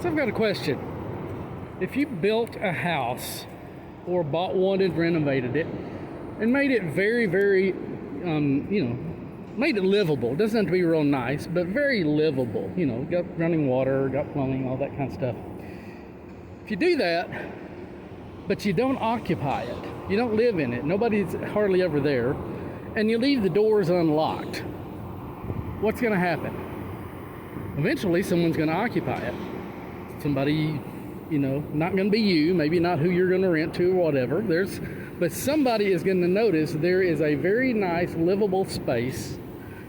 So I've got a question. If you built a house or bought one and renovated it and made it very, very, made it livable. It doesn't have to be real nice, but very livable. Got running water, got plumbing, all that kind of stuff. If you do that, but you don't occupy it, you don't live in it, nobody's hardly ever there, and you leave the doors unlocked, what's going to happen? Eventually, someone's going to occupy it. Somebody, not going to be you, maybe not who you're going to rent to or whatever. But somebody is going to notice there is a very nice livable space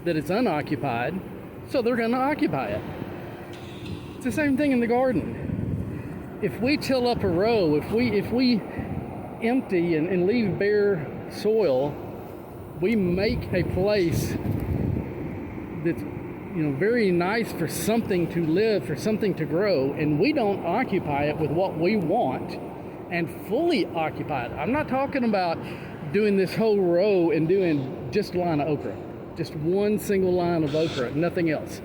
that is unoccupied, so they're going to occupy it. It's the same thing in the garden. If we till up a row, if we empty and leave bare soil, we make a place that's very nice for something to live, for something to grow, and we don't occupy it with what we want and fully occupy it. I'm not talking about doing this whole row and doing just a line of okra, just one single line of okra, nothing else.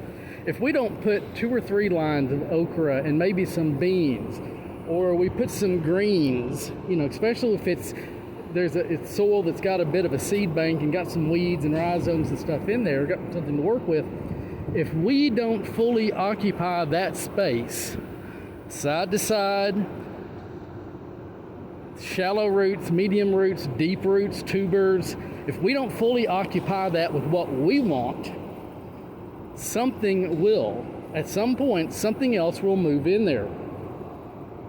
If we don't put 2 or 3 lines of okra and maybe some beans, or we put some greens, especially if it's soil that's got a bit of a seed bank and got some weeds and rhizomes and stuff in there, got something to work with. If we don't fully occupy that space, side to side, shallow roots, medium roots, deep roots, tubers, if we don't fully occupy that with what we want, something will. At some point, something else will move in there.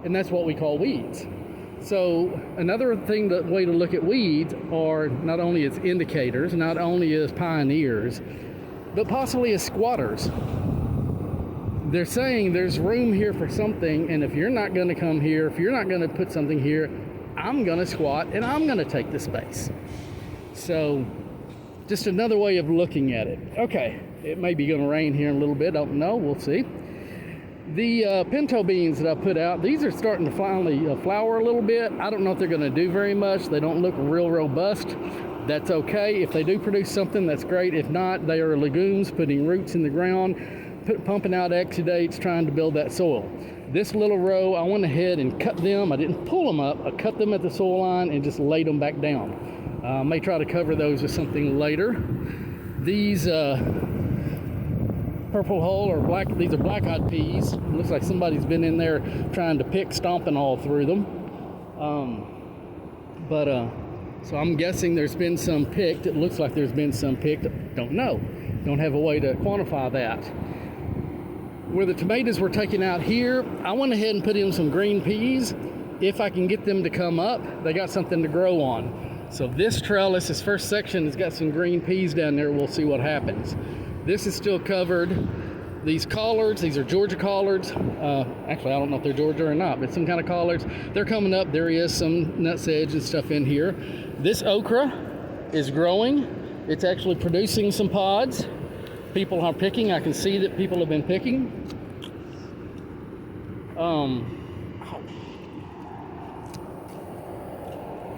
And that's what we call weeds. So another way to look at weeds are not only as indicators, not only as pioneers, but possibly as squatters. They're saying there's room here for something, and if you're not going to come here, if you're not going to put something here, I'm going to squat and I'm going to take the space. So just another way of looking at it. Okay, it may be going to rain here in a little bit. I don't know. We'll see. The pinto beans that I put out, these are starting to finally flower a little bit. I don't know if they're going to do very much. They don't look real robust. That's okay. If they do produce something, that's great. If not, they are legumes putting roots in the ground, pumping out exudates, trying to build that soil. This little row, I went ahead and cut them. I didn't pull them up. I cut them at the soil line and just laid them back down. I may try to cover those with something later. These purple hull or these are black-eyed peas. Looks like somebody's been in there trying to stomping all through them. So I'm guessing there's been some picked. It looks like there's been some picked. Don't know. Don't have a way to quantify that. Where the tomatoes were taken out here, I went ahead and put in some green peas. If I can get them to come up, they got something to grow on. So this trellis, this first section, has got some green peas down there. We'll see what happens. This is still covered. These collards, these are Georgia collards. Actually, I don't know if they're Georgia or not, but some kind of collards. They're coming up. There is some nutsedge and stuff in here. This okra is growing. It's actually producing some pods. People are picking. I can see that people have been picking.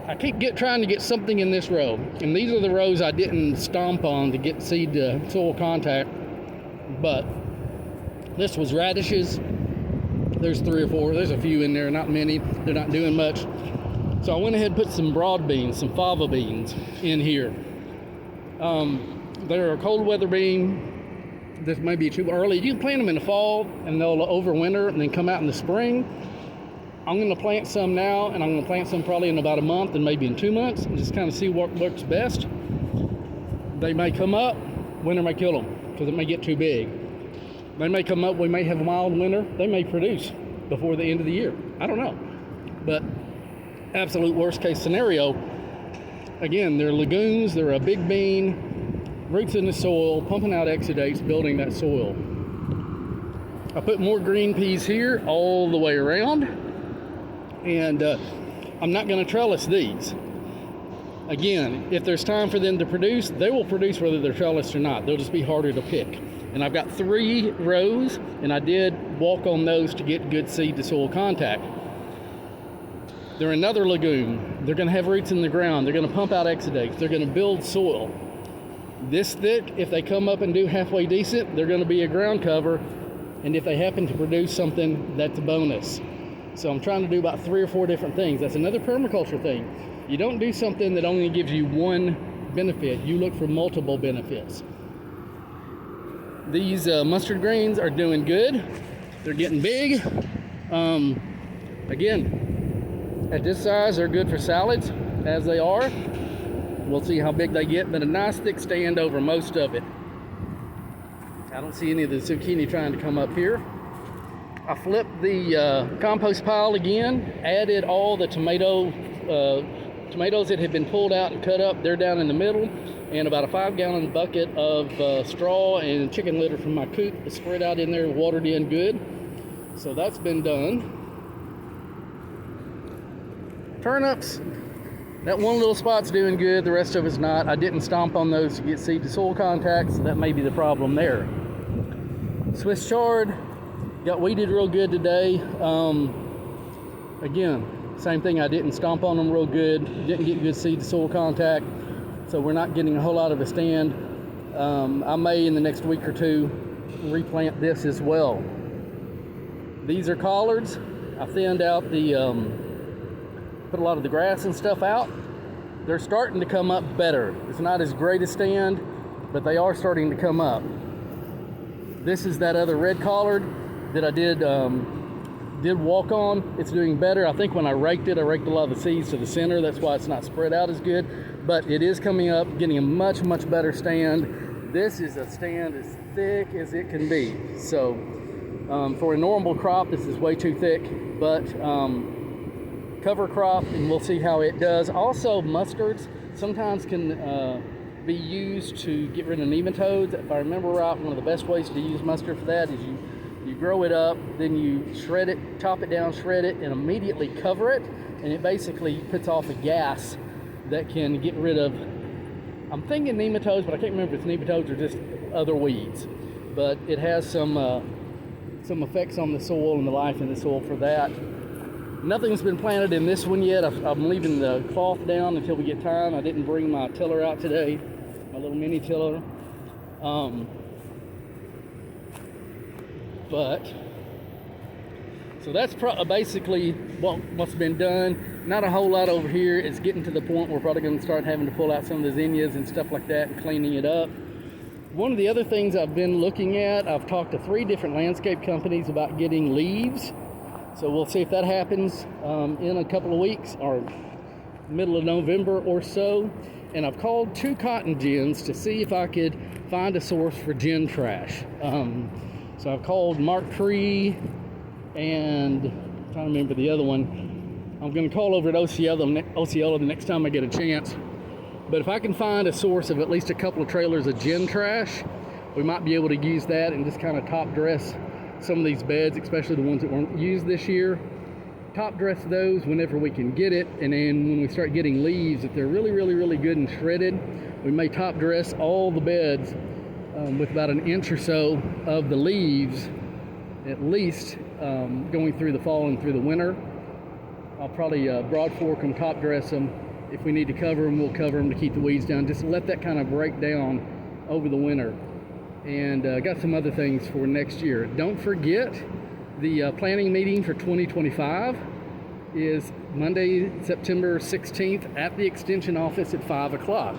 I keep trying to get something in this row. And these are the rows I didn't stomp on to get seed to soil contact. But this was radishes. There's 3 or 4. There's a few in there, not many. They're not doing much. So I went ahead and put some broad beans, some fava beans in here. They're a cold weather bean. This may be too early. You can plant them in the fall and they'll overwinter and then come out in the spring. I'm going to plant some now, and I'm going to plant some probably in about a month and maybe in 2 months and just kind of see what works best. They may come up, winter may kill them because it may get too big. They may come up, we may have a mild winter. They may produce before the end of the year. I don't know. But absolute worst case scenario, again, they're legumes, they're a big bean, roots in the soil, pumping out exudates, building that soil. I put more green peas here all the way around. And I'm not going to trellis these. Again, if there's time for them to produce, they will produce whether they're trellised or not. They'll just be harder to pick. And I've got 3 rows, and I did walk on those to get good seed to soil contact. They're another legume. They're going to have roots in the ground. They're going to pump out exudates. They're going to build soil. This thick, if they come up and do halfway decent, they're going to be a ground cover And if they happen to produce something, that's a bonus. So I'm trying to do about 3 or 4 different things. That's another permaculture thing. You don't do something that only gives you one benefit. You look for multiple benefits. These mustard greens are doing good. They're getting big. Again, at this size, they're good for salads, as they are. We'll see how big they get, but a nice thick stand over most of it. I don't see any of the zucchini trying to come up here. I flipped the compost pile again, added all the tomatoes that had been pulled out and cut up. They're down in the middle, and about a 5-gallon bucket of straw and chicken litter from my coop is spread out in there, watered in good. So that's been done. Turnips, that one little spot's doing good, the rest of it's not. I didn't stomp on those to get seed to soil contact, so that may be the problem there. Swiss chard got weeded real good today. Again, same thing, I didn't stomp on them real good, didn't get good seed to soil contact, so we're not getting a whole lot of a stand. I may in the next week or 2 replant this as well. These are collards. I thinned out the put a lot of the grass and stuff out. They're starting to come up better. It's not as great a stand, but they are starting to come up. This is that other red collard that I did walk on. It's doing better. I think when I raked it, I raked a lot of the seeds to the center. That's why it's not spread out as good, but it is coming up, getting a much, much better stand. This is a stand as thick as it can be. So for a normal crop, this is way too thick, but cover crop, and we'll see how it does. Also, mustards sometimes can be used to get rid of nematodes. If I remember right, one of the best ways to use mustard for that is you grow it up, then you shred it, chop it down, shred it, and immediately cover it, and it basically puts off a gas that can get rid of, I'm thinking nematodes, but I can't remember if it's nematodes or just other weeds. But it has some effects on the soil and the life in the soil for that. Nothing's been planted in this one yet. I'm leaving the cloth down until we get time. I didn't bring my tiller out today, my little mini tiller. So that's basically what's been done. Not a whole lot over here. It's getting to the point we're probably going to start having to pull out some of the zinnias and stuff like that and cleaning it up. One of the other things I've been looking at, I've talked to 3 different landscape companies about getting leaves. So we'll see if that happens in a couple of weeks or middle of November or so. And I've called 2 cotton gins to see if I could find a source for gin trash. So I've called Mark Tree and I'm trying to remember the other one. I'm going to call over at Osceola the next time I get a chance. But if I can find a source of at least a couple of trailers of gin trash, we might be able to use that and just kind of top dress some of these beds, especially the ones that weren't used this year. Top dress those whenever we can get it, and then when we start getting leaves, if they're really, really, really good and shredded, we may top dress all the beds with about an inch or so of the leaves, at least going through the fall and through the winter. I'll probably broad fork them, top dress them. If we need to cover them, we'll cover them to keep the weeds down. Just let that kind of break down over the winter. And got some other things for next year. Don't forget, the planning meeting for 2025 is Monday, September 16th at the Extension office at 5 o'clock.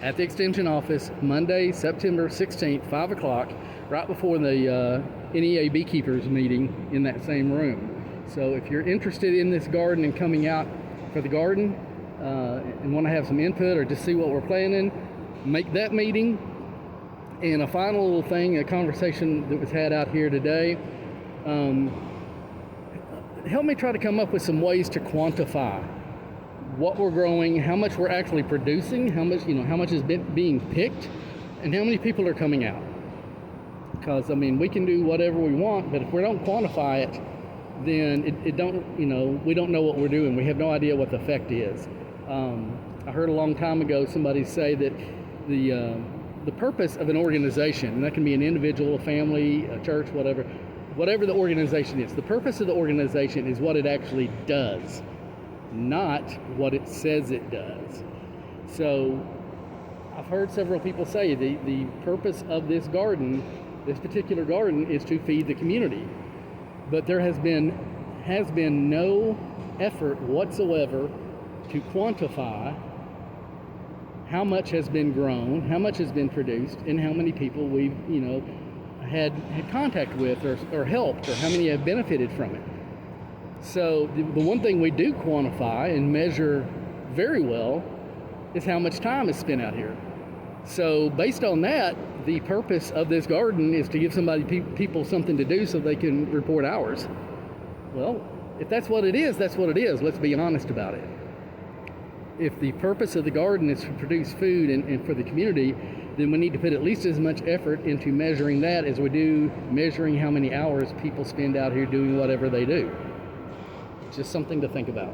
At the Extension office, Monday, September 16th, 5 o'clock, right before the NEA Beekeepers meeting in that same room. So if you're interested in this garden and coming out for the garden and want to have some input or just see what we're planning, make that meeting. And a final little thing, a conversation that was had out here today, help me try to come up with some ways to quantify what we're growing, how much we're actually producing, how much is being picked, and how many people are coming out. Because, I mean, we can do whatever we want, but if we don't quantify it, then we don't know what we're doing. We have no idea what the effect is. I heard a long time ago somebody say that the purpose of an organization, and that can be an individual, a family, a church, whatever the organization is, the purpose of the organization is what it actually does, not what it says it does. So I've heard several people say the purpose of this garden This particular garden is to feed the community. But there has been no effort whatsoever to quantify how much has been grown, how much has been produced, and how many people we've, had contact with or helped, or how many have benefited from it. So the one thing we do quantify and measure very well is how much time is spent out here. So based on that, the purpose of this garden is to give people something to do so they can report hours. Well, if that's what it is, that's what it is. Let's be honest about it. If the purpose of the garden is to produce food and for the community, then we need to put at least as much effort into measuring that as we do measuring how many hours people spend out here doing whatever they do. It's just something to think about.